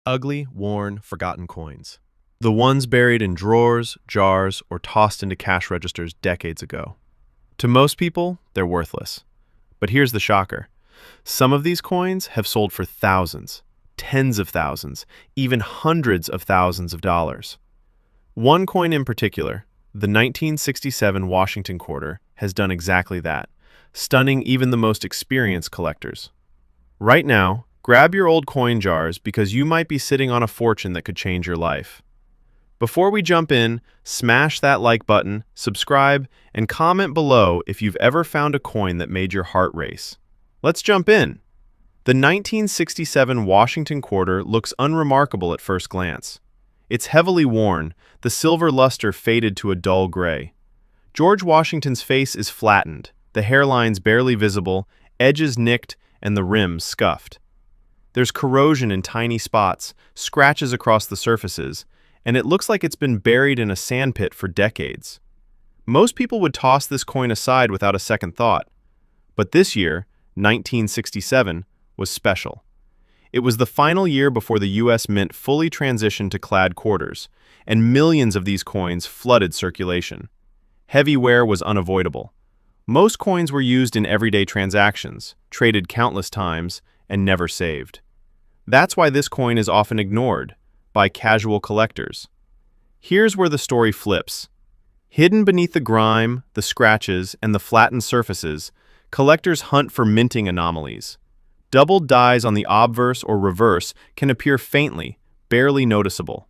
Ugly, worn, forgotten coins. The ones buried in drawers, jars, or tossed into cash registers decades ago. To most people, they're worthless. But here's the shocker. Some of these coins have sold for thousands, tens of thousands, even hundreds of thousands of dollars. One coin in particular, the 1967 Washington quarter, has done exactly that, stunning even the most experienced collectors. Right now, grab your old coin jars because you might be sitting on a fortune that could change your life. Before we jump in, smash that like button, subscribe, and comment below if you've ever found a coin that made your heart race. Let's jump in. The 1967 Washington quarter looks unremarkable at first glance. It's heavily worn, the silver luster faded to a dull gray. George Washington's face is flattened, the hairlines barely visible, edges nicked, and the rim scuffed. There's corrosion in tiny spots, scratches across the surfaces, and it looks like it's been buried in a sandpit for decades. Most people would toss this coin aside without a second thought. But this year, 1967, was special. It was the final year before the U.S. Mint fully transitioned to clad quarters, and millions of these coins flooded circulation. Heavy wear was unavoidable. Most coins were used in everyday transactions, traded countless times, and never saved. That's why this coin is often ignored by casual collectors. Here's where the story flips. Hidden beneath the grime, the scratches, and the flattened surfaces, collectors hunt for minting anomalies. Doubled dies on the obverse or reverse can appear faintly, barely noticeable.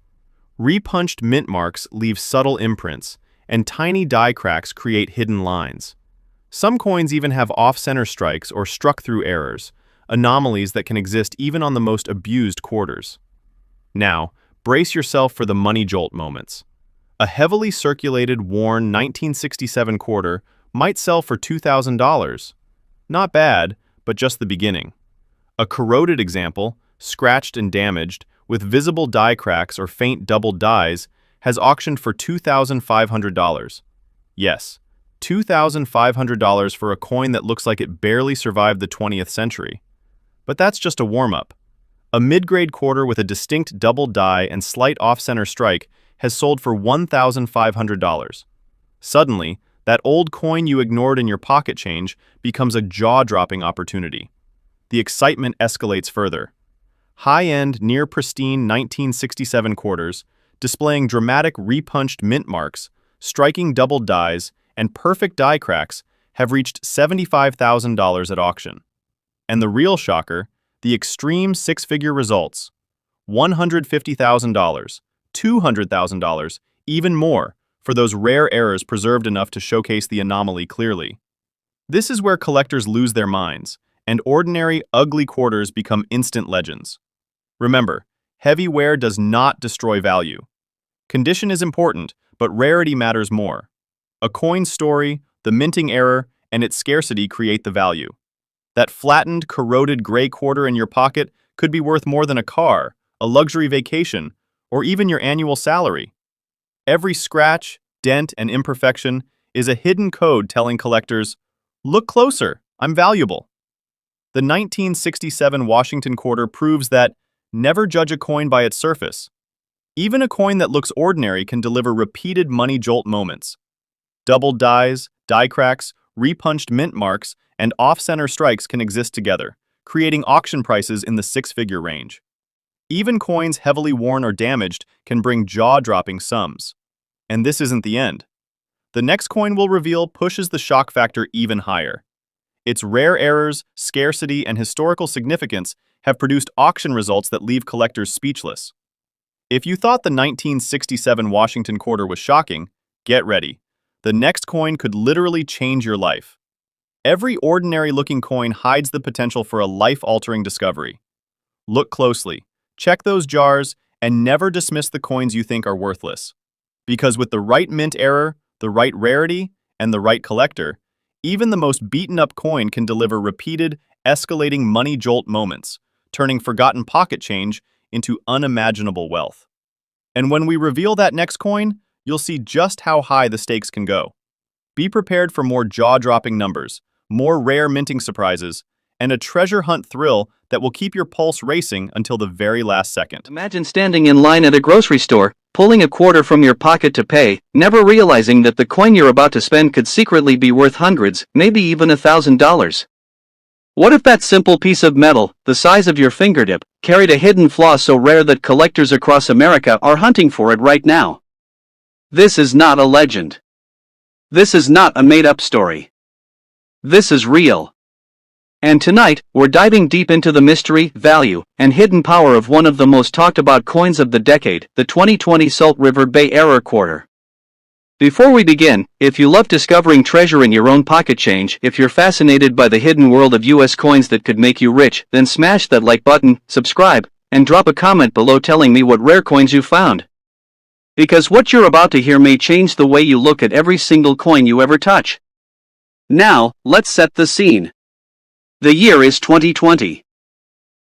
Repunched mint marks leave subtle imprints, and tiny die cracks create hidden lines. Some coins even have off-center strikes or struck-through errors, anomalies that can exist even on the most abused quarters. Now, brace yourself for the money jolt moments. A heavily circulated, worn 1967 quarter might sell for $2,000. Not bad, but just the beginning. A corroded example, scratched and damaged, with visible die cracks or faint doubled dies, has auctioned for $2,500. Yes, $2,500 for a coin that looks like it barely survived the 20th century. But that's just a warm-up. A mid-grade quarter with a distinct double die and slight off-center strike has sold for $1,500. Suddenly, that old coin you ignored in your pocket change becomes a jaw-dropping opportunity. The excitement escalates further. High-end, near-pristine 1967 quarters, displaying dramatic repunched mint marks, striking double dies, and perfect die cracks, have reached $75,000 at auction. And the real shocker, the extreme six-figure results. $150,000, $200,000, even more, for those rare errors preserved enough to showcase the anomaly clearly. This is where collectors lose their minds, and ordinary, ugly quarters become instant legends. Remember, heavy wear does not destroy value. Condition is important, but rarity matters more. A coin's story, the minting error, and its scarcity create the value. That flattened, corroded gray quarter in your pocket could be worth more than a car, a luxury vacation, or even your annual salary. Every scratch, dent, and imperfection is a hidden code telling collectors, "Look closer, I'm valuable." The 1967 Washington quarter proves that never judge a coin by its surface. Even a coin that looks ordinary can deliver repeated money jolt moments. Doubled dies, die cracks, repunched mint marks, and off-center strikes can exist together, creating auction prices in the six-figure range. Even coins heavily worn or damaged can bring jaw-dropping sums. And this isn't the end. The next coin we'll reveal pushes the shock factor even higher. Its rare errors, scarcity, and historical significance have produced auction results that leave collectors speechless. If you thought the 1967 Washington quarter was shocking, get ready. The next coin could literally change your life. Every ordinary-looking coin hides the potential for a life-altering discovery. Look closely, check those jars, and never dismiss the coins you think are worthless. Because with the right mint error, the right rarity, and the right collector, even the most beaten-up coin can deliver repeated, escalating money jolt moments, turning forgotten pocket change into unimaginable wealth. And when we reveal that next coin, you'll see just how high the stakes can go. Be prepared for more jaw-dropping numbers, more rare minting surprises, and a treasure hunt thrill that will keep your pulse racing until the very last second. Imagine standing in line at a grocery store, pulling a quarter from your pocket to pay, never realizing that the coin you're about to spend could secretly be worth hundreds, maybe even $1,000. What if that simple piece of metal, the size of your fingertip, carried a hidden flaw so rare that collectors across America are hunting for it right now? This is not a legend. This is not a made-up story. This is real. And tonight, we're diving deep into the mystery, value, and hidden power of one of the most talked about coins of the decade, the 2020 Salt River Bay Error Quarter. Before we begin, if you love discovering treasure in your own pocket change, if you're fascinated by the hidden world of US coins that could make you rich, then smash that like button, subscribe, and drop a comment below telling me what rare coins you found. Because what you're about to hear may change the way you look at every single coin you ever touch. Now, let's set the scene. The year is 2020.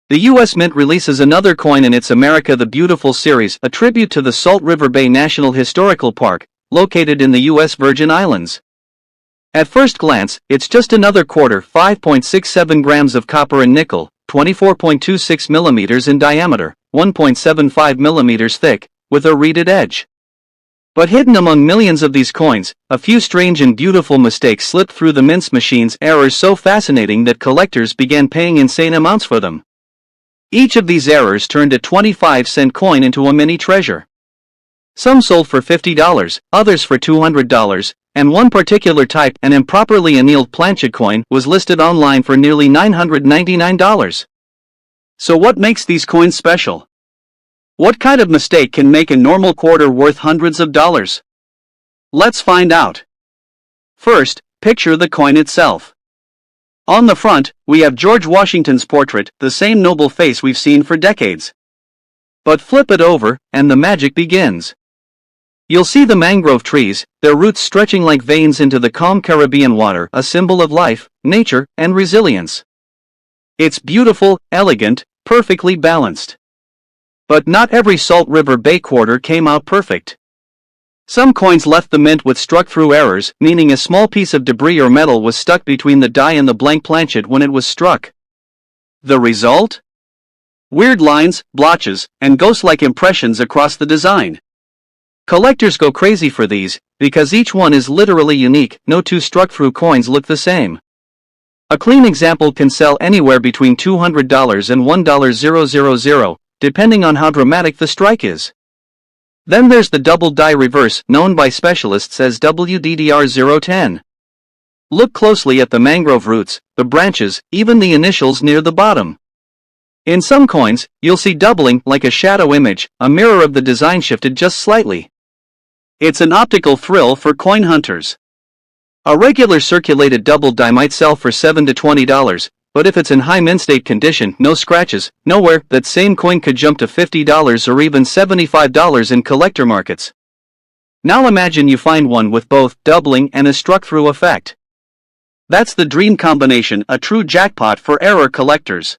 The U.S. Mint releases another coin in its America the Beautiful series, a tribute to the Salt River Bay National Historical Park, located in the U.S. Virgin Islands. At first glance, it's just another quarter, 5.67 grams of copper and nickel, 24.26 millimeters in diameter, 1.75 millimeters thick, with a reeded edge. But hidden among millions of these coins, a few strange and beautiful mistakes slipped through the mint's machines, errors so fascinating that collectors began paying insane amounts for them. Each of these errors turned a 25-cent coin into a mini treasure. Some sold for $50, others for $200, and one particular type, an improperly annealed planchet coin, was listed online for nearly $999. So what makes these coins special? What kind of mistake can make a normal quarter worth hundreds of dollars? Let's find out. First, picture the coin itself. On the front, we have George Washington's portrait, the same noble face we've seen for decades. But flip it over, and the magic begins. You'll see the mangrove trees, their roots stretching like veins into the calm Caribbean water, a symbol of life, nature, and resilience. It's beautiful, elegant, perfectly balanced. But not every Salt River Bay quarter came out perfect. Some coins left the mint with struck-through errors, meaning a small piece of debris or metal was stuck between the die and the blank planchet when it was struck. The result? Weird lines, blotches, and ghost-like impressions across the design. Collectors go crazy for these, because each one is literally unique. No two struck-through coins look the same. A clean example can sell anywhere between $200 and $1,000, depending on how dramatic the strike is. Then there's the double die reverse, known by specialists as WDDR010. Look closely at the mangrove roots, the branches, even the initials near the bottom. In some coins, you'll see doubling, like a shadow image, a mirror of the design shifted just slightly. It's an optical thrill for coin hunters. A regular circulated double die might sell for $7 to $20, but if it's in high mint state condition, no scratches, no wear, that same coin could jump to $50 or even $75 in collector markets. Now imagine you find one with both doubling and a struck-through effect. That's the dream combination, a true jackpot for error collectors.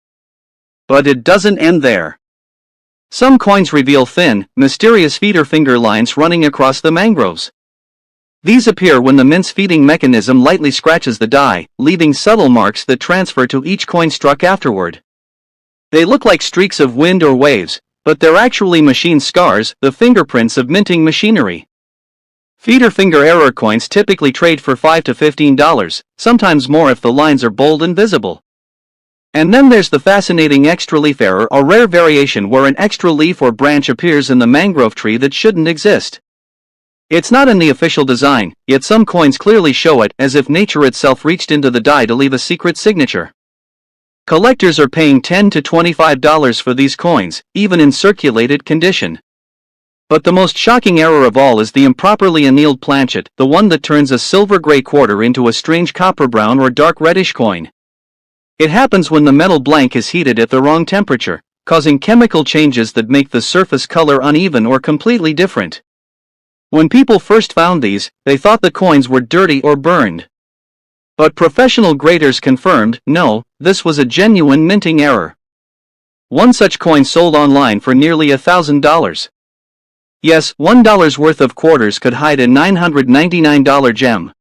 But it doesn't end there. Some coins reveal thin, mysterious feeder finger lines running across the mangroves. These appear when the mint's feeding mechanism lightly scratches the die, leaving subtle marks that transfer to each coin struck afterward. They look like streaks of wind or waves, but they're actually machine scars, the fingerprints of minting machinery. Feeder finger error coins typically trade for $5 to $15, sometimes more if the lines are bold and visible. And then there's the fascinating extra leaf error, a rare variation where an extra leaf or branch appears in the mangrove tree that shouldn't exist. It's not in the official design, yet some coins clearly show it, as if nature itself reached into the die to leave a secret signature. Collectors are paying $10 to $25 for these coins, even in circulated condition. But the most shocking error of all is the improperly annealed planchet, the one that turns a silver-gray quarter into a strange copper-brown or dark reddish coin. It happens when the metal blank is heated at the wrong temperature, causing chemical changes that make the surface color uneven or completely different. When people first found these, they thought the coins were dirty or burned. But professional graders confirmed, no, this was a genuine minting error. One such coin sold online for nearly $1,000. Yes, $1 worth of quarters could hide a $999 gem.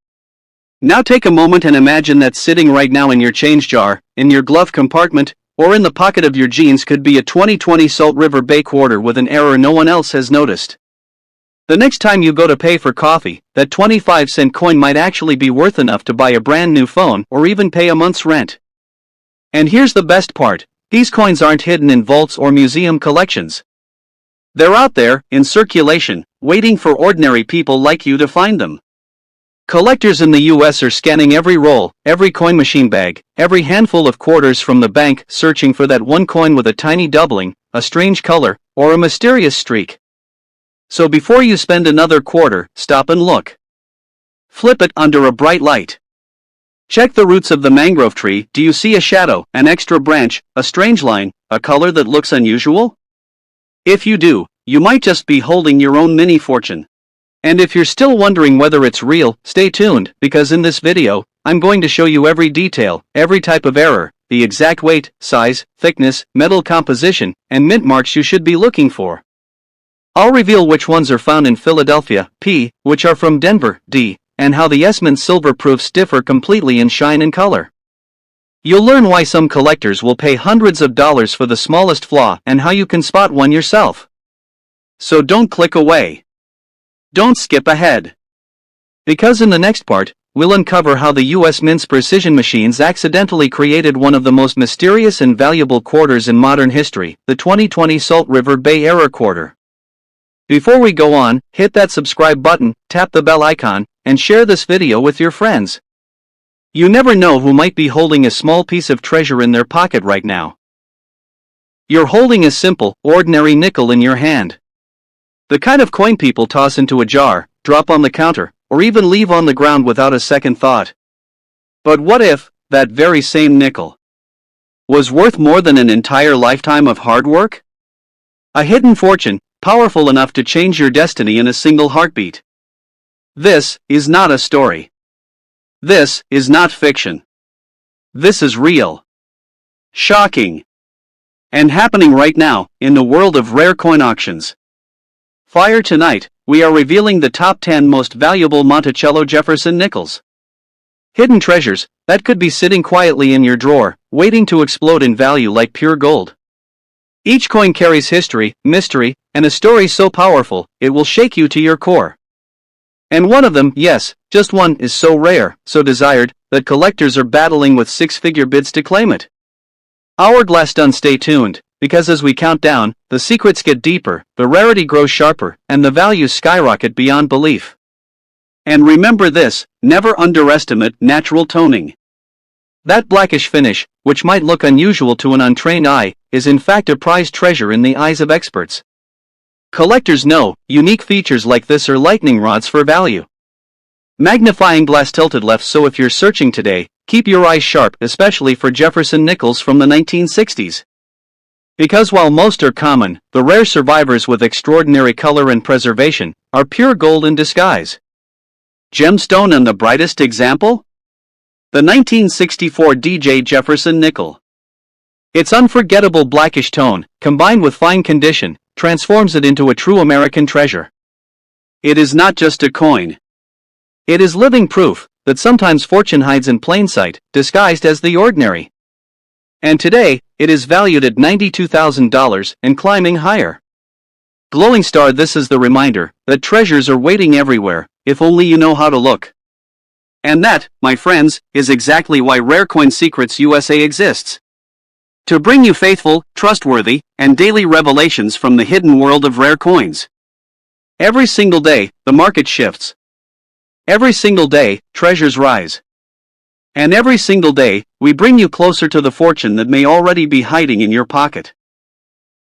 Now take a moment and imagine that sitting right now in your change jar, in your glove compartment, or in the pocket of your jeans could be a 2020 Salt River Bay quarter with an error no one else has noticed. The next time you go to pay for coffee, that 25-cent coin might actually be worth enough to buy a brand new phone or even pay a month's rent. And here's the best part, these coins aren't hidden in vaults or museum collections. They're out there, in circulation, waiting for ordinary people like you to find them. Collectors in the US are scanning every roll, every coin machine bag, every handful of quarters from the bank, searching for that one coin with a tiny doubling, a strange color, or a mysterious streak. So before you spend another quarter, stop and look. Flip it under a bright light. Check the roots of the mangrove tree. Do you see a shadow, an extra branch, a strange line, a color that looks unusual? If you do, you might just be holding your own mini fortune. And if you're still wondering whether it's real, stay tuned, because in this video, I'm going to show you every detail, every type of error, the exact weight, size, thickness, metal composition, and mint marks you should be looking for. I'll reveal which ones are found in Philadelphia, P, which are from Denver, D, and how the S-mint silver proofs differ completely in shine and color. You'll learn why some collectors will pay hundreds of dollars for the smallest flaw and how you can spot one yourself. So don't click away. Don't skip ahead. Because in the next part, we'll uncover how the US Mint's precision machines accidentally created one of the most mysterious and valuable quarters in modern history, the 2020 Salt River Bay Error Quarter. Before we go on, hit that subscribe button, tap the bell icon, and share this video with your friends. You never know who might be holding a small piece of treasure in their pocket right now. You're holding a simple, ordinary nickel in your hand. The kind of coin people toss into a jar, drop on the counter, or even leave on the ground without a second thought. But what if that very same nickel was worth more than an entire lifetime of hard work? A hidden fortune, powerful enough to change your destiny in a single heartbeat. This is not a story. This is not fiction. This is real. Shocking. And happening right now, in the world of rare coin auctions. Fire tonight, we are revealing the top 10 most valuable Monticello Jefferson nickels. Hidden treasures that could be sitting quietly in your drawer, waiting to explode in value like pure gold. Each coin carries history, mystery, and a story so powerful, it will shake you to your core. And one of them, yes, just one, is so rare, so desired, that collectors are battling with six-figure bids to claim it. Hourglass done. Stay tuned, because as we count down, the secrets get deeper, the rarity grows sharper, and the values skyrocket beyond belief. And remember this, never underestimate natural toning. That blackish finish, which might look unusual to an untrained eye, is in fact a prized treasure in the eyes of experts. Collectors know, unique features like this are lightning rods for value. Magnifying glass tilted left, so if you're searching today, keep your eyes sharp, especially for Jefferson nickels from the 1960s. Because while most are common, the rare survivors with extraordinary color and preservation are pure gold in disguise. Gemstone and the brightest example? The 1964 DJ Jefferson nickel. Its unforgettable blackish tone, combined with fine condition, transforms it into a true American treasure. It is not just a coin. It is living proof that sometimes fortune hides in plain sight, disguised as the ordinary. And today, it is valued at $92,000 and climbing higher. Glowing star, this is the reminder that treasures are waiting everywhere, if only you know how to look. And that, my friends, is exactly why Rare Coin Secrets USA exists. To bring you faithful, trustworthy, and daily revelations from the hidden world of rare coins. Every single day, the market shifts. Every single day, treasures rise. And every single day, we bring you closer to the fortune that may already be hiding in your pocket.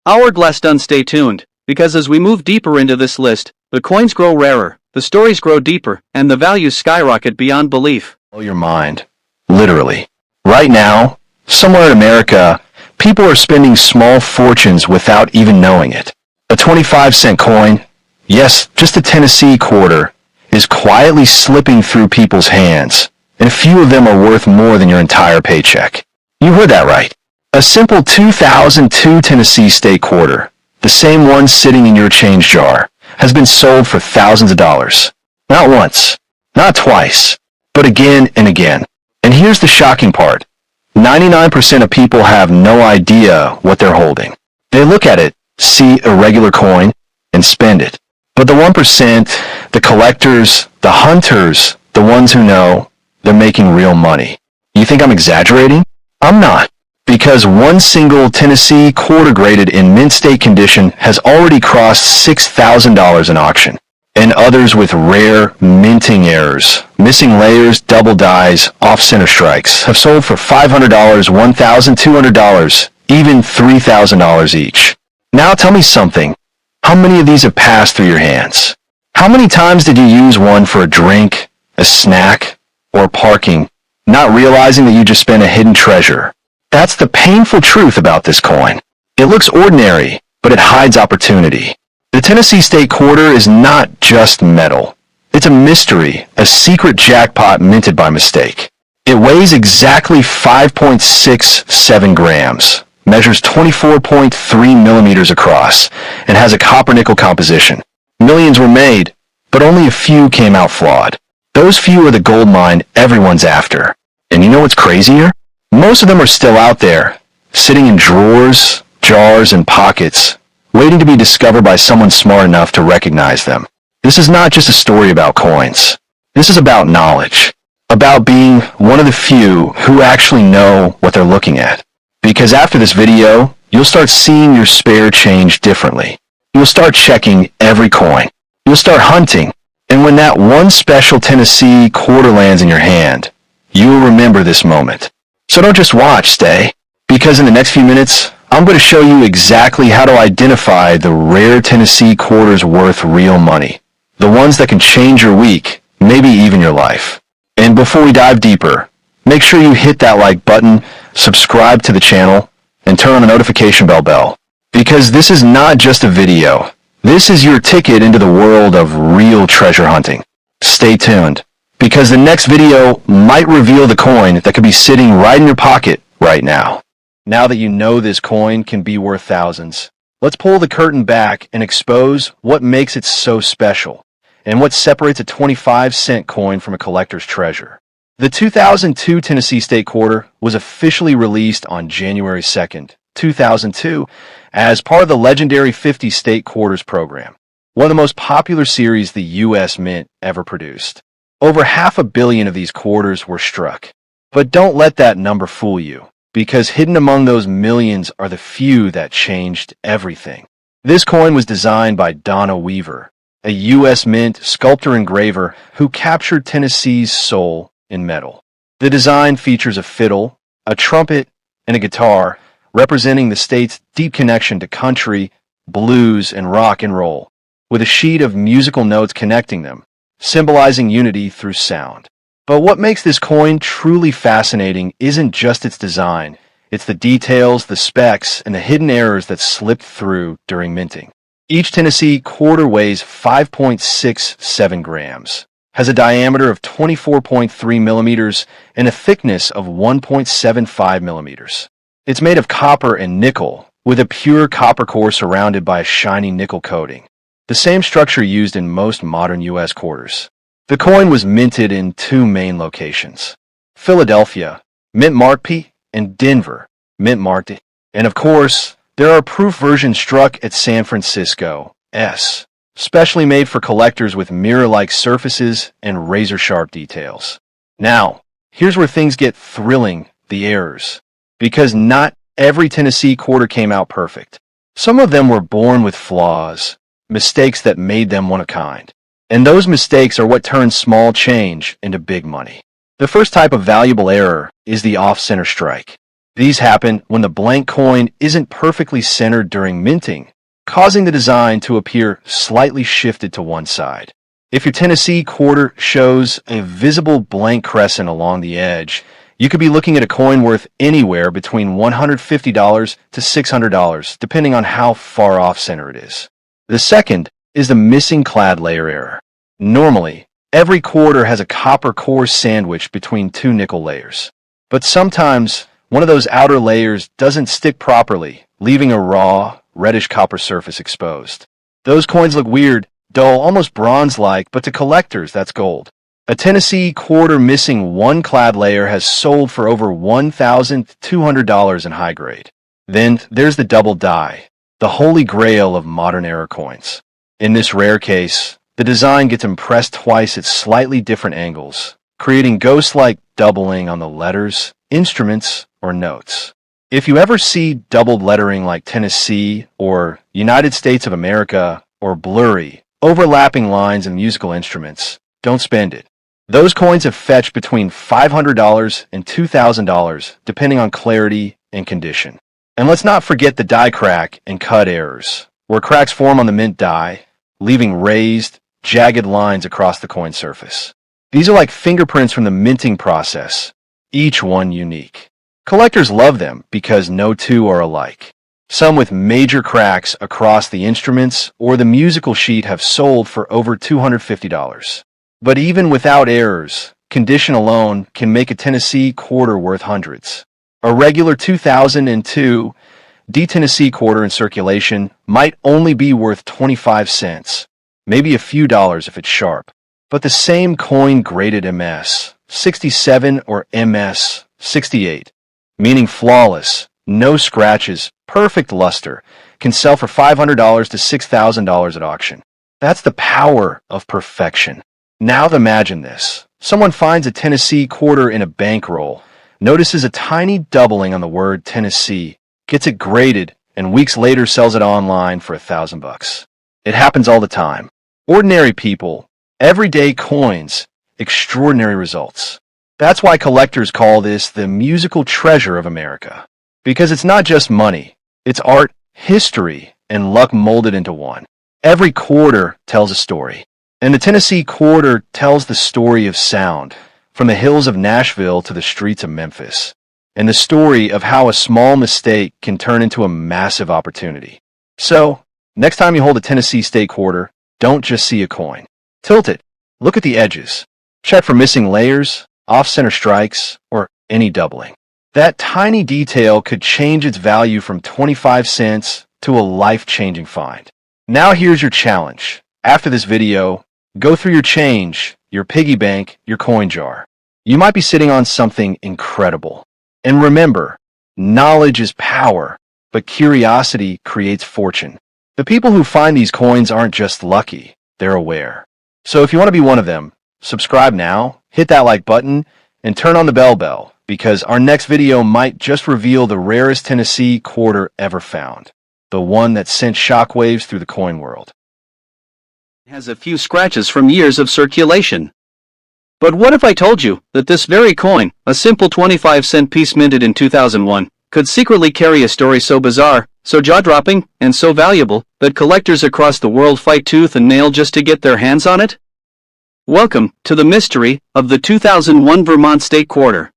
Hourglass done. Stay tuned, because as we move deeper into this list, the coins grow rarer, the stories grow deeper, and the values skyrocket beyond belief. Blow your mind. Literally. Right now, somewhere in America, people are spending small fortunes without even knowing it. A 25-cent coin, yes, just a Tennessee quarter, is quietly slipping through people's hands, and few of them are worth more than your entire paycheck. You heard that right. A simple 2002 Tennessee State quarter, the same one sitting in your change jar, has been sold for thousands of dollars. Not once, not twice, but again and again. And here's the shocking part. 99% of people have no idea what they're holding. They look at it, see a regular coin, and spend it. But the 1%, the collectors, the hunters, the ones who know, they're making real money. You think I'm exaggerating? I'm not. Because one single Tennessee quarter graded in mint state condition has already crossed $6,000 in auction. And others with rare minting errors, missing layers, double dies, off-center strikes, have sold for $500, $1,200, even $3,000 each. Now tell me something. How many of these have passed through your hands? How many times did you use one for a drink, a snack, or parking, not realizing that you just spent a hidden treasure? That's the painful truth about this coin. It looks ordinary, but it hides opportunity. The Tennessee State Quarter is not just metal. It's a mystery, a secret jackpot minted by mistake. It weighs exactly 5.67 grams, measures 24.3 millimeters across, and has a copper-nickel composition. Millions were made, but only a few came out flawed. Those few are the gold mine everyone's after. And you know what's crazier? Most of them are still out there, sitting in drawers, jars, and pockets, waiting to be discovered by someone smart enough to recognize them. This is not just a story about coins. This is about knowledge, about being one of the few who actually know what they're looking at. Because after this video, you'll start seeing your spare change differently. You'll start checking every coin. You'll start hunting. And when that one special Tennessee quarter lands in your hand, you will remember this moment. So don't just watch, stay. Because in the next few minutes, I'm going to show you exactly how to identify the rare Tennessee quarters worth real money. The ones that can change your week, maybe even your life. And before we dive deeper, make sure you hit that like button, subscribe to the channel, and turn on the notification bell. Because this is not just a video. This is your ticket into the world of real treasure hunting. Stay tuned, because the next video might reveal the coin that could be sitting right in your pocket right now. Now that you know this coin can be worth thousands, let's pull the curtain back and expose what makes it so special, and what separates a 25-cent coin from a collector's treasure. The 2002 Tennessee State Quarter was officially released on January 2nd, 2002, as part of the legendary 50 State Quarters program, one of the most popular series the U.S. Mint ever produced. Over 500 million of these quarters were struck. But don't let that number fool you, because hidden among those millions are the few that changed everything. This coin was designed by Donna Weaver, a U.S. Mint sculptor-engraver who captured Tennessee's soul in metal. The design features a fiddle, a trumpet, and a guitar, representing the state's deep connection to country, blues, and rock and roll, with a sheet of musical notes connecting them, symbolizing unity through sound. But what makes this coin truly fascinating isn't just its design, it's the details, the specs, and the hidden errors that slipped through during minting. Each Tennessee quarter weighs 5.67 grams, has a diameter of 24.3 millimeters, and a thickness of 1.75 millimeters. It's made of copper and nickel, with a pure copper core surrounded by a shiny nickel coating, the same structure used in most modern U.S. quarters. The coin was minted in two main locations: Philadelphia, mint marked P, and Denver, mint marked E. And of course, there are proof versions struck at San Francisco, S, specially made for collectors with mirror-like surfaces and razor-sharp details. Now, here's where things get thrilling, the errors. Because not every Tennessee quarter came out perfect. Some of them were born with flaws, mistakes that made them one of a kind. And those mistakes are what turn small change into big money. The first type of valuable error is the off-center strike. These happen when the blank coin isn't perfectly centered during minting, causing the design to appear slightly shifted to one side. If your Tennessee quarter shows a visible blank crescent along the edge, you could be looking at a coin worth anywhere between $150 to $600, depending on how far off-center it is. The second is the missing clad layer error. Normally, every quarter has a copper core sandwiched between two nickel layers. But sometimes, one of those outer layers doesn't stick properly, leaving a raw, reddish copper surface exposed. Those coins look weird, dull, almost bronze-like, but to collectors, that's gold. A Tennessee quarter missing one clad layer has sold for over $1,200 in high grade. Then there's the double die, the holy grail of modern era coins. In this rare case, the design gets impressed twice at slightly different angles, creating ghost-like doubling on the letters, instruments, or notes. If you ever see doubled lettering like Tennessee or United States of America or blurry, overlapping lines and musical instruments, don't spend it. Those coins have fetched between $500 and $2,000 depending on clarity and condition. And let's not forget the die crack and cut errors, where cracks form on the mint die, leaving raised, jagged lines across the coin surface. These are like fingerprints from the minting process, each one unique. Collectors love them because no two are alike. Some with major cracks across the instruments or the musical sheet have sold for over $250. But even without errors, condition alone can make a Tennessee quarter worth hundreds. A regular 2002 D-Tennessee quarter in circulation might only be worth 25 cents, maybe a few dollars if it's sharp. But the same coin graded MS 67 or MS 68, meaning flawless, no scratches, perfect luster, can sell for $500 to $6,000 at auction. That's the power of perfection. Now imagine this. Someone finds a Tennessee quarter in a bankroll, notices a tiny doubling on the word Tennessee, gets it graded, and weeks later sells it online for $1,000. It happens all the time. Ordinary people, everyday coins, extraordinary results. That's why collectors call this the musical treasure of America. Because it's not just money, it's art, history, and luck molded into one. Every quarter tells a story. And the Tennessee quarter tells the story of sound, from the hills of Nashville to the streets of Memphis, and the story of how a small mistake can turn into a massive opportunity. So, next time you hold a Tennessee state quarter, don't just see a coin. Tilt it. Look at the edges. Check for missing layers, off-center strikes, or any doubling. That tiny detail could change its value from 25 cents to a life-changing find. Now here's your challenge. After this video, go through your change, your piggy bank, your coin jar. You might be sitting on something incredible. And remember, knowledge is power, but curiosity creates fortune. The people who find these coins aren't just lucky, they're aware. So if you want to be one of them, subscribe now, hit that like button, and turn on the bell, because our next video might just reveal the rarest Tennessee quarter ever found, the one that sent shockwaves through the coin world. Has a few scratches from years of circulation. But what if I told you that this very coin, a simple 25-cent piece minted in 2001, could secretly carry a story so bizarre, so jaw-dropping, and so valuable that collectors across the world fight tooth and nail just to get their hands on it? Welcome to the mystery of the 2001 Vermont State Quarter.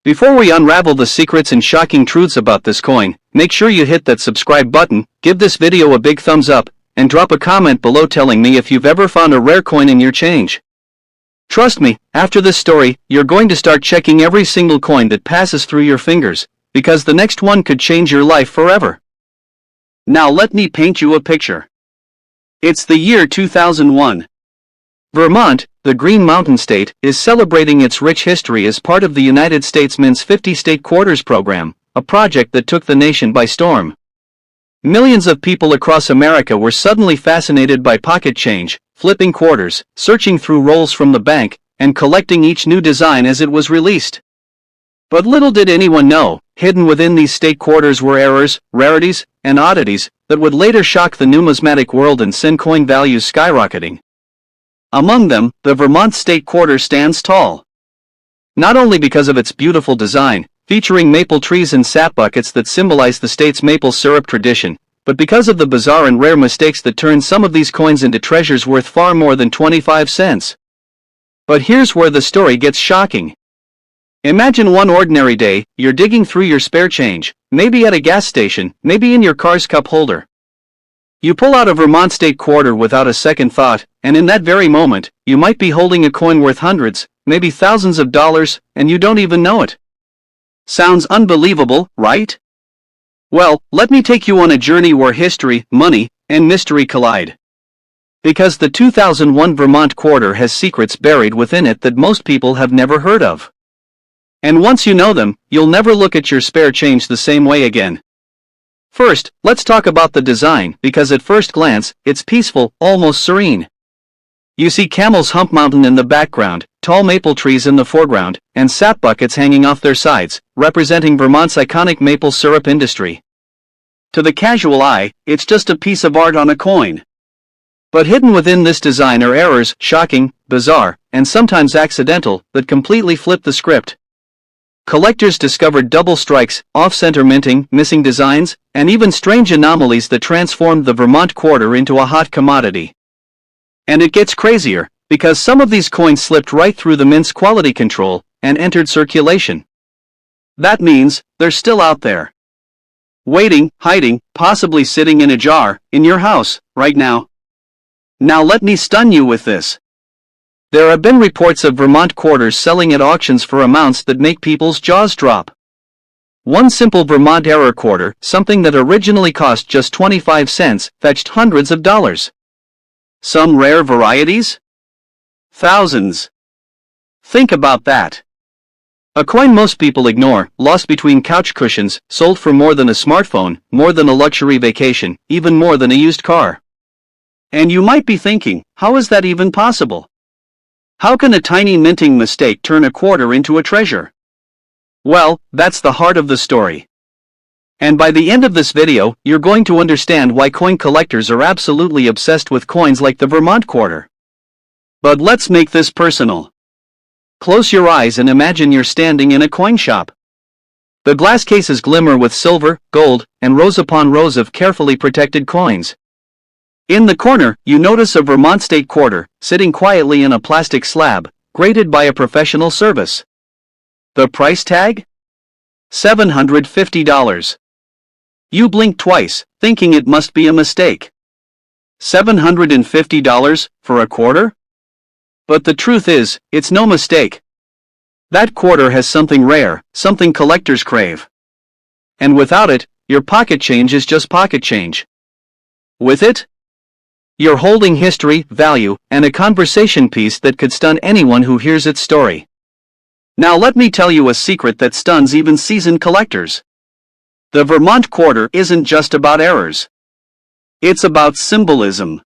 Before we unravel the secrets and shocking truths about this coin, make sure you hit that subscribe button, give this video a big thumbs up, and drop a comment below telling me if you've ever found a rare coin in your change. Trust me, after this story, you're going to start checking every single coin that passes through your fingers, because the next one could change your life forever. Now let me paint you a picture. It's the year 2001. Vermont, the Green Mountain State, is celebrating its rich history as part of the United States Mint's 50 State Quarters program, a project that took the nation by storm. Millions of people across America were suddenly fascinated by pocket change, flipping quarters, searching through rolls from the bank, and collecting each new design as it was released. But little did anyone know, hidden within these state quarters were errors, rarities, and oddities that would later shock the numismatic world and send coin values skyrocketing. Among them, the Vermont State Quarter stands tall. Not only because of its beautiful design, featuring maple trees and sap buckets that symbolize the state's maple syrup tradition, but because of the bizarre and rare mistakes that turn some of these coins into treasures worth far more than 25 cents. But here's where the story gets shocking. Imagine one ordinary day, you're digging through your spare change, maybe at a gas station, maybe in your car's cup holder. You pull out a Vermont State Quarter without a second thought, and in that very moment, you might be holding a coin worth hundreds, maybe thousands of dollars, and you don't even know it. Sounds unbelievable, right? Well, let me take you on a journey where history, money, and mystery collide. Because the 2001 Vermont quarter has secrets buried within it that most people have never heard of. And once you know them, you'll never look at your spare change the same way again. First, let's talk about the design, because at first glance, it's peaceful, almost serene. You see Camel's Hump Mountain in the background, tall maple trees in the foreground, and sap buckets hanging off their sides, representing Vermont's iconic maple syrup industry. To the casual eye, it's just a piece of art on a coin. But hidden within this design are errors, shocking, bizarre, and sometimes accidental, that completely flip the script. Collectors discovered double strikes, off-center minting, missing designs, and even strange anomalies that transformed the Vermont quarter into a hot commodity. And it gets crazier, because some of these coins slipped right through the mint's quality control and entered circulation. That means they're still out there. Waiting, hiding, possibly sitting in a jar, in your house, right now. Now let me stun you with this. There have been reports of Vermont quarters selling at auctions for amounts that make people's jaws drop. One simple Vermont error quarter, something that originally cost just 25 cents, fetched hundreds of dollars. Some rare varieties? Thousands. Think about that. A coin most people ignore, lost between couch cushions, sold for more than a smartphone, more than a luxury vacation, even more than a used car. And you might be thinking, how is that even possible? How can a tiny minting mistake turn a quarter into a treasure? Well, that's the heart of the story. And by the end of this video, you're going to understand why coin collectors are absolutely obsessed with coins like the Vermont quarter. But let's make this personal. Close your eyes and imagine you're standing in a coin shop. The glass cases glimmer with silver, gold, and rows upon rows of carefully protected coins. In the corner, you notice a Vermont state quarter, sitting quietly in a plastic slab, graded by a professional service. The price tag? $750. You blink twice, thinking it must be a mistake. $750 for a quarter? But the truth is, it's no mistake. That quarter has something rare, something collectors crave. And without it, your pocket change is just pocket change. With it, you're holding history, value, and a conversation piece that could stun anyone who hears its story. Now let me tell you a secret that stuns even seasoned collectors. The Vermont quarter isn't just about errors. It's about symbolism.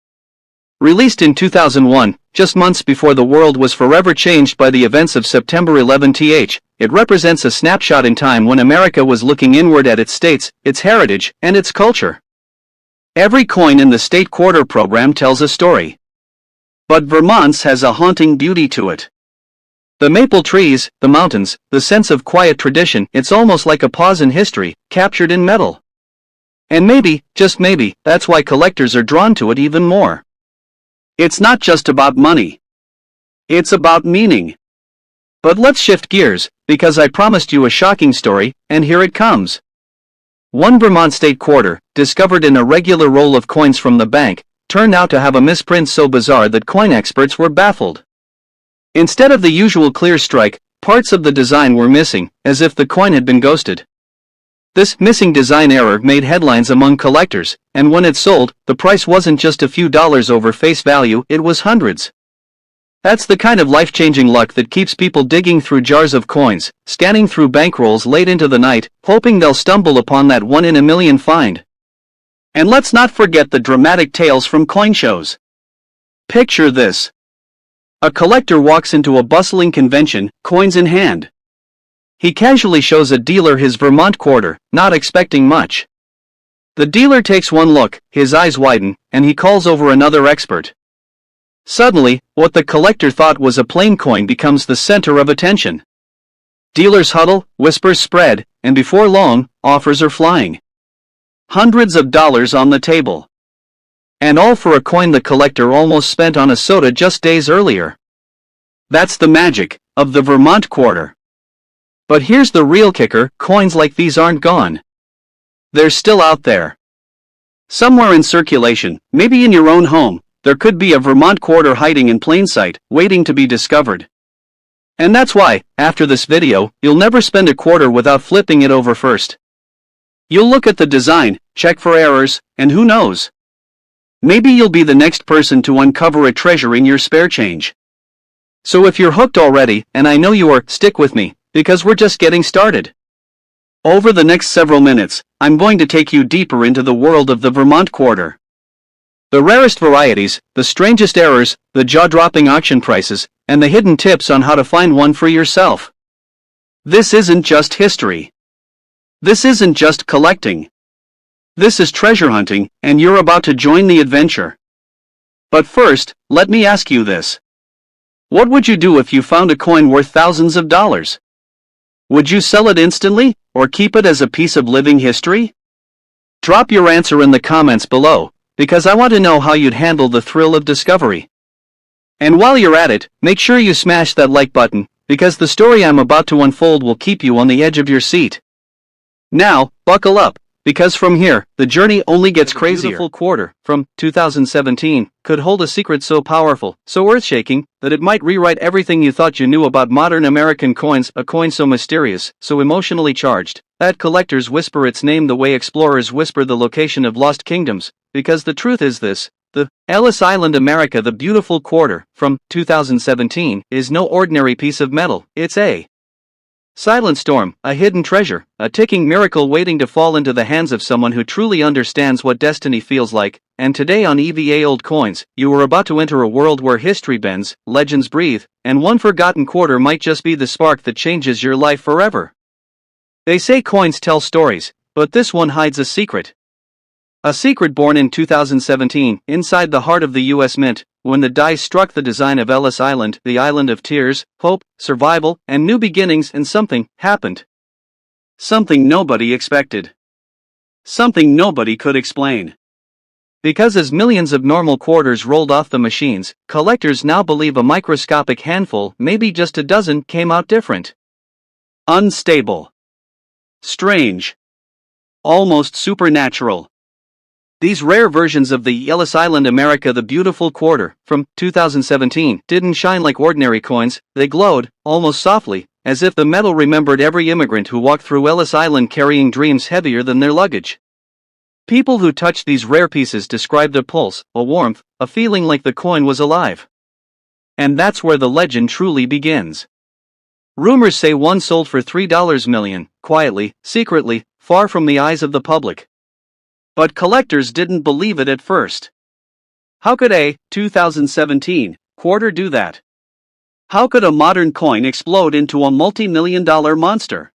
Released in 2001, just months before the world was forever changed by the events of September 11th, it represents a snapshot in time when America was looking inward at its states, its heritage, and its culture. Every coin in the state quarter program tells a story. But Vermont's has a haunting beauty to it. The maple trees, the mountains, the sense of quiet tradition, it's almost like a pause in history, captured in metal. And maybe, just maybe, that's why collectors are drawn to it even more. It's not just about money. It's about meaning. But let's shift gears, because I promised you a shocking story, and here it comes. One Vermont state quarter, discovered in a regular roll of coins from the bank, turned out to have a misprint so bizarre that coin experts were baffled. Instead of the usual clear strike, parts of the design were missing, as if the coin had been ghosted. This missing design error made headlines among collectors, and when it sold, the price wasn't just a few dollars over face value, it was hundreds. That's the kind of life-changing luck that keeps people digging through jars of coins, scanning through bankrolls late into the night, hoping they'll stumble upon that one-in-a-million find. And let's not forget the dramatic tales from coin shows. Picture this. A collector walks into a bustling convention, coins in hand. He casually shows a dealer his Vermont quarter, not expecting much. The dealer takes one look, his eyes widen, and he calls over another expert. Suddenly, what the collector thought was a plain coin becomes the center of attention. Dealers huddle, whispers spread, and before long, offers are flying. Hundreds of dollars on the table. And all for a coin the collector almost spent on a soda just days earlier. That's the magic of the Vermont quarter. But here's the real kicker, coins like these aren't gone. They're still out there. Somewhere in circulation, maybe in your own home, there could be a Vermont quarter hiding in plain sight, waiting to be discovered. And that's why, after this video, you'll never spend a quarter without flipping it over first. You'll look at the design, check for errors, and who knows? Maybe you'll be the next person to uncover a treasure in your spare change. So if you're hooked already, and I know you are, stick with me, because we're just getting started. Over the next several minutes, I'm going to take you deeper into the world of the Vermont quarter. The rarest varieties, the strangest errors, the jaw-dropping auction prices, and the hidden tips on how to find one for yourself. This isn't just history. This isn't just collecting. This is treasure hunting, and you're about to join the adventure. But first, let me ask you this. What would you do if you found a coin worth thousands of dollars? Would you sell it instantly, or keep it as a piece of living history? Drop your answer in the comments below, because I want to know how you'd handle the thrill of discovery. And while you're at it, make sure you smash that like button, because the story I'm about to unfold will keep you on the edge of your seat. Now, buckle up, because from here, the journey only gets crazier. The beautiful quarter, from 2017, could hold a secret so powerful, so earth-shaking, that it might rewrite everything you thought you knew about modern American coins. A coin so mysterious, so emotionally charged, that collectors whisper its name the way explorers whisper the location of lost kingdoms, because the truth is this: the Ellis Island America, the beautiful quarter, from 2017, is no ordinary piece of metal. It's a silent storm, a hidden treasure, a ticking miracle waiting to fall into the hands of someone who truly understands what destiny feels like. And today on EVA Old Coins, you are about to enter a world where history bends, legends breathe, and one forgotten quarter might just be the spark that changes your life forever. They say coins tell stories, but this one hides a secret. A secret born in 2017, inside the heart of the U.S. Mint, when the dice struck the design of Ellis Island, the island of tears, hope, survival, and new beginnings, and something happened. Something nobody expected. Something nobody could explain. Because as millions of normal quarters rolled off the machines, collectors now believe a microscopic handful, maybe just a dozen, came out different. Unstable. Strange. Almost supernatural. These rare versions of the Ellis Island America, the beautiful quarter, from 2017, didn't shine like ordinary coins. They glowed, almost softly, as if the metal remembered every immigrant who walked through Ellis Island carrying dreams heavier than their luggage. People who touched these rare pieces described a pulse, a warmth, a feeling like the coin was alive. And that's where the legend truly begins. Rumors say one sold for $3 million, quietly, secretly, far from the eyes of the public. But collectors didn't believe it at first. How could a 2017 quarter do that? How could a modern coin explode into a multi-million-dollar monster?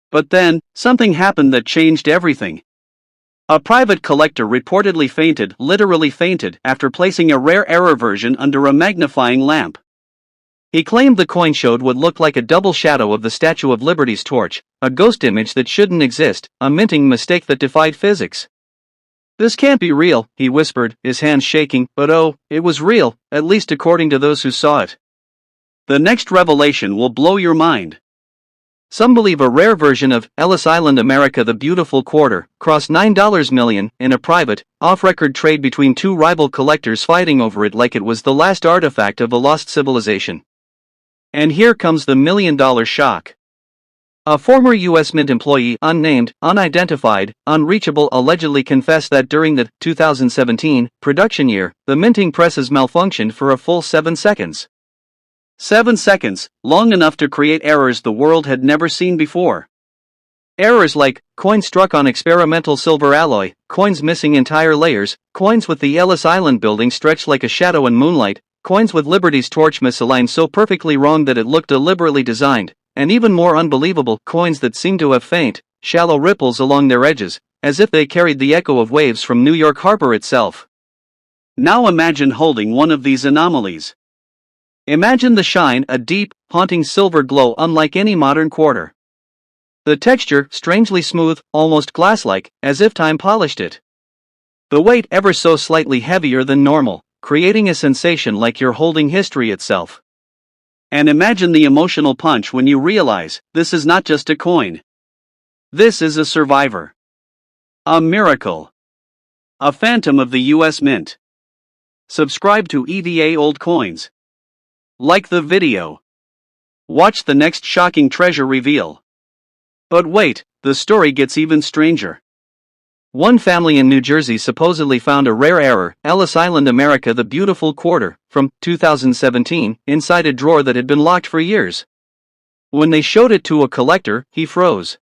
But then, something happened that changed everything. A private collector reportedly fainted, literally fainted, after placing a rare error version under a magnifying lamp. He claimed the coin showed what looked like a double shadow of the Statue of Liberty's torch, a ghost image that shouldn't exist, a minting mistake that defied physics. "This can't be real," he whispered, his hands shaking, but oh, it was real, at least according to those who saw it. The next revelation will blow your mind. Some believe a rare version of Ellis Island America, the beautiful quarter, crossed $9 million in a private, off-record trade between two rival collectors fighting over it like it was the last artifact of a lost civilization. And here comes the million-dollar shock. A former U.S. Mint employee, unnamed, unidentified, unreachable, allegedly confessed that during the 2017 production year, the minting presses malfunctioned for a full 7 seconds. 7 seconds, long enough to create errors the world had never seen before. Errors like coins struck on experimental silver alloy, coins missing entire layers, coins with the Ellis Island building stretched like a shadow in moonlight, coins with Liberty's torch misaligned so perfectly wrong that it looked deliberately designed, and even more unbelievable, coins that seemed to have faint, shallow ripples along their edges, as if they carried the echo of waves from New York Harbor itself. Now imagine holding one of these anomalies. Imagine the shine, a deep, haunting silver glow unlike any modern quarter. The texture, strangely smooth, almost glass-like, as if time polished it. The weight ever so slightly heavier than normal, creating a sensation like you're holding history itself. And imagine the emotional punch when you realize, this is not just a coin. This is a survivor. A miracle. A phantom of the U.S. Mint. Subscribe to EVA Old Coins. Like the video. Watch the next shocking treasure reveal. But wait, the story gets even stranger. One family in New Jersey supposedly found a rare error, Ellis Island, America, the beautiful quarter, from 2017, inside a drawer that had been locked for years. When they showed it to a collector, he froze.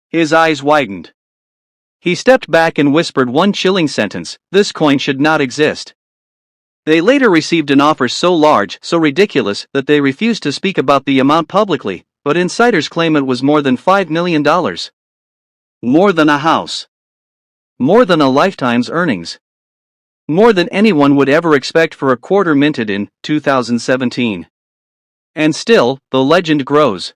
His eyes widened. He stepped back and whispered one chilling sentence: "This coin should not exist." They later received an offer so large, so ridiculous, that they refused to speak about the amount publicly, but insiders claim it was more than $5 million. More than a house. More than a lifetime's earnings. More than anyone would ever expect for a quarter minted in 2017. And still, the legend grows.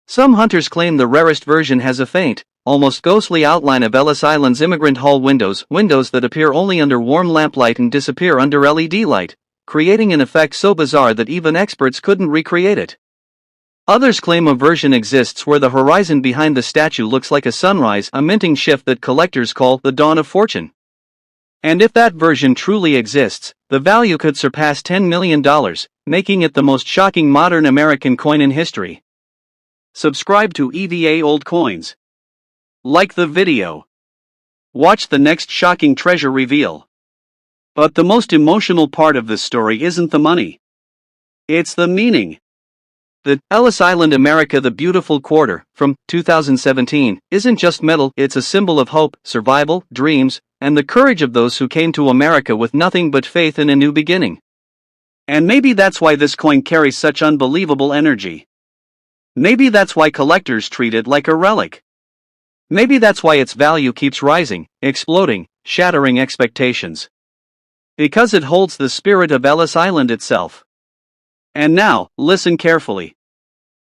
Some hunters claim the rarest version has a faint, almost ghostly outline of Ellis Island's immigrant hall windows that appear only under warm lamplight and disappear under LED light, creating an effect so bizarre that even experts couldn't recreate it. Others claim a version exists where the horizon behind the statue looks like a sunrise, a minting shift that collectors call the dawn of fortune. And if that version truly exists, the value could surpass $10 million, making it the most shocking modern American coin in history. Subscribe to EVA Old Coins. Like the video. Watch the next shocking treasure reveal. But the most emotional part of this story isn't the money. It's the meaning. The Ellis Island, America, the beautiful quarter, from 2017, isn't just metal, it's a symbol of hope, survival, dreams, and the courage of those who came to America with nothing but faith in a new beginning. And maybe that's why this coin carries such unbelievable energy. Maybe that's why collectors treat it like a relic. Maybe that's why its value keeps rising, exploding, shattering expectations. Because it holds the spirit of Ellis Island itself. And now, listen carefully.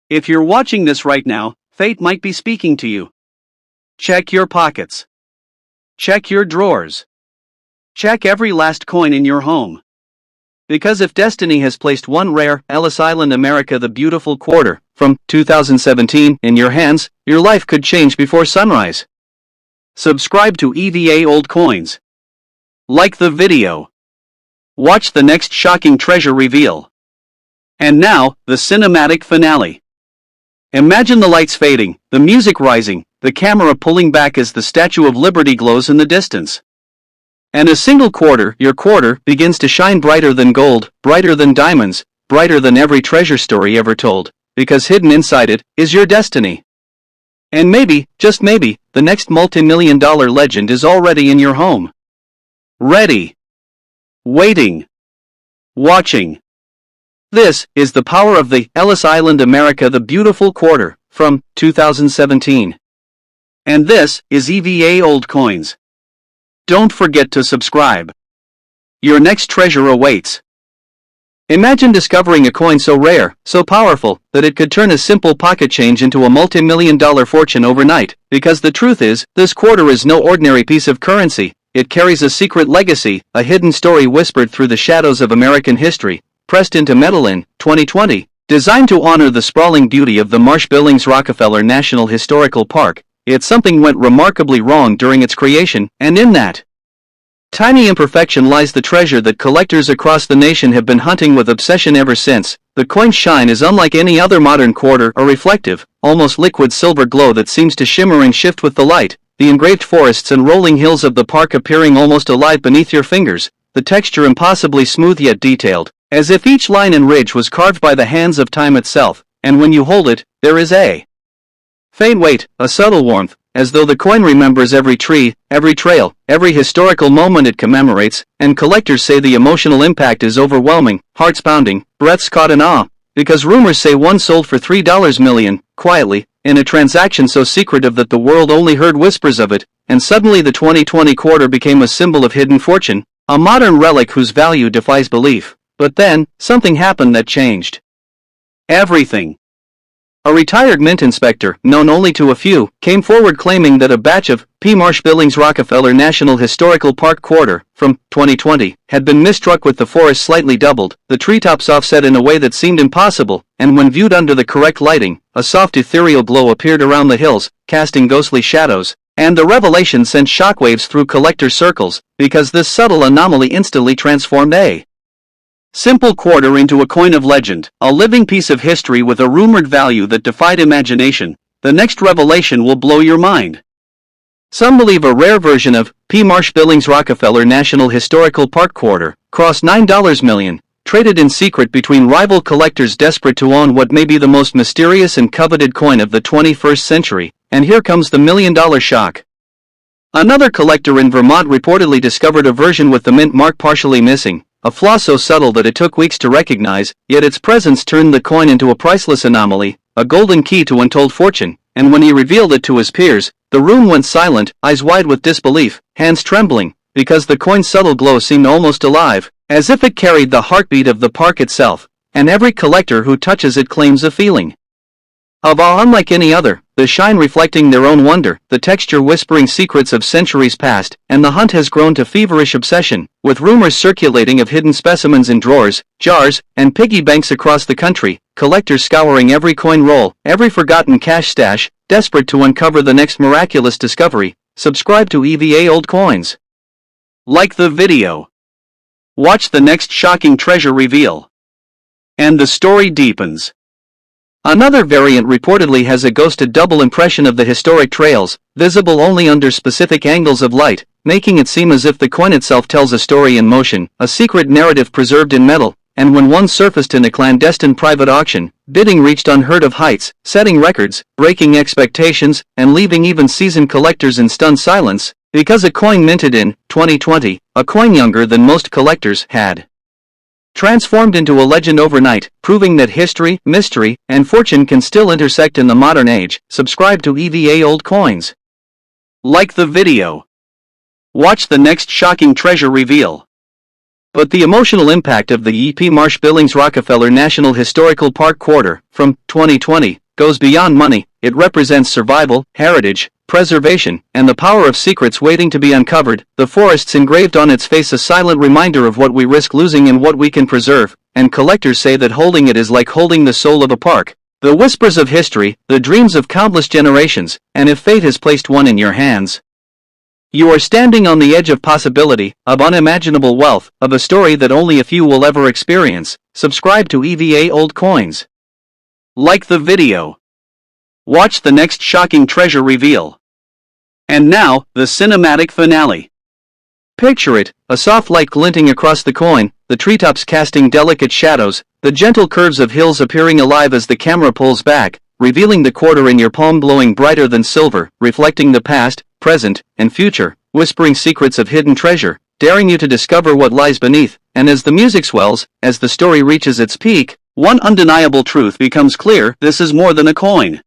If you're watching this right now, fate might be speaking to you. Check your pockets. Check your drawers. Check every last coin in your home. Because if destiny has placed one rare Ellis Island, America, the beautiful quarter, from 2017, in your hands, your life could change before sunrise. Subscribe to EVA Old Coins. Like the video. Watch the next shocking treasure reveal. And now, the cinematic finale. Imagine the lights fading, the music rising, the camera pulling back as the Statue of Liberty glows in the distance. And a single quarter, your quarter, begins to shine brighter than gold, brighter than diamonds, brighter than every treasure story ever told, because hidden inside it is your destiny. And maybe, just maybe, the next multi-million-dollar legend is already in your home. Ready. Waiting. Watching. This is the power of the Ellis Island, America, the beautiful quarter, from 2017. And this is EVA Old Coins. Don't forget to subscribe. Your next treasure awaits. Imagine discovering a coin so rare, so powerful, that it could turn a simple pocket change into a multi-million-dollar fortune overnight, because the truth is, this quarter is no ordinary piece of currency. It carries a secret legacy, a hidden story whispered through the shadows of American history, pressed into metal in 2020, designed to honor the sprawling beauty of the Marsh-Billings Rockefeller National Historical Park. Yet something went remarkably wrong during its creation, and in that tiny imperfection lies the treasure that collectors across the nation have been hunting with obsession ever since. The coin's shine is unlike any other modern quarter, a reflective, almost liquid silver glow that seems to shimmer and shift with the light, the engraved forests and rolling hills of the park appearing almost alive beneath your fingers, the texture impossibly smooth yet detailed, as if each line and ridge was carved by the hands of time itself, and when you hold it, there is a faint weight, a subtle warmth, as though the coin remembers every tree, every trail, every historical moment it commemorates, and collectors say the emotional impact is overwhelming, hearts pounding, breaths caught in awe, because rumors say one sold for $3 million, quietly, in a transaction so secretive that the world only heard whispers of it, and suddenly the 2020 quarter became a symbol of hidden fortune, a modern relic whose value defies belief. But then, something happened that changed everything. A retired mint inspector, known only to a few, came forward claiming that a batch of Marsh-Billings Rockefeller National Historical Park quarter, from 2020, had been misstruck with the forest slightly doubled, the treetops offset in a way that seemed impossible, and when viewed under the correct lighting, a soft ethereal glow appeared around the hills, casting ghostly shadows, and the revelation sent shockwaves through collector circles, because this subtle anomaly instantly transformed a simple quarter into a coin of legend, a living piece of history with a rumored value that defied imagination. The next revelation will blow your mind. Some believe a rare version of Marsh-Billings Rockefeller National Historical Park Quarter cost $9 million, traded in secret between rival collectors desperate to own what may be the most mysterious and coveted coin of the 21st century. And here comes the $1 million shock. Another collector in Vermont reportedly discovered a version with the mint mark partially missing, a flaw so subtle that it took weeks to recognize, yet its presence turned the coin into a priceless anomaly, a golden key to untold fortune. And when he revealed it to his peers, the room went silent, eyes wide with disbelief, hands trembling, because the coin's subtle glow seemed almost alive, as if it carried the heartbeat of the park itself, and every collector who touches it claims a feeling of awe unlike any other, the shine reflecting their own wonder, the texture whispering secrets of centuries past, and the hunt has grown to feverish obsession, with rumors circulating of hidden specimens in drawers, jars, and piggy banks across the country, collectors scouring every coin roll, every forgotten cash stash, desperate to uncover the next miraculous discovery. Subscribe to EVA Old Coins. Like the video. Watch the next shocking treasure reveal. And the story deepens. Another variant reportedly has a ghosted double impression of the historic trails, visible only under specific angles of light, making it seem as if the coin itself tells a story in motion, a secret narrative preserved in metal. And when one surfaced in a clandestine private auction, bidding reached unheard of heights, setting records, breaking expectations, and leaving even seasoned collectors in stunned silence, because a coin minted in 2020, a coin younger than most collectors, had transformed into a legend overnight, proving that history, mystery, and fortune can still intersect in the modern age. Subscribe to EVA Old Coins. Like the video. Watch the next shocking treasure reveal. But the emotional impact of the Marsh-Billings Rockefeller National Historical Park Quarter, from 2020, goes beyond money. It represents survival, heritage, preservation, and the power of secrets waiting to be uncovered. The forests engraved on its face a silent reminder of what we risk losing and what we can preserve, and collectors say that holding it is like holding the soul of a park. The whispers of history, the dreams of countless generations, and if fate has placed one in your hands, you are standing on the edge of possibility, of unimaginable wealth, of a story that only a few will ever experience. Subscribe to EVA Old Coins. Like the video. Watch the next shocking treasure reveal. And now, the cinematic finale. Picture it, a soft light glinting across the coin, the treetops casting delicate shadows, the gentle curves of hills appearing alive as the camera pulls back, revealing the quarter in your palm glowing brighter than silver, reflecting the past, present, and future, whispering secrets of hidden treasure, daring you to discover what lies beneath. And as the music swells, as the story reaches its peak, one undeniable truth becomes clear: this is more than a coin.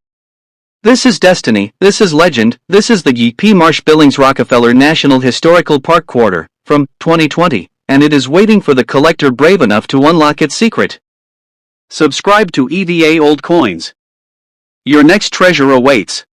This is destiny, this is legend, this is the Marsh-Billings Rockefeller National Historical Park Quarter, from 2020, and it is waiting for the collector brave enough to unlock its secret. Subscribe to EVA Old Coins. Your next treasure awaits.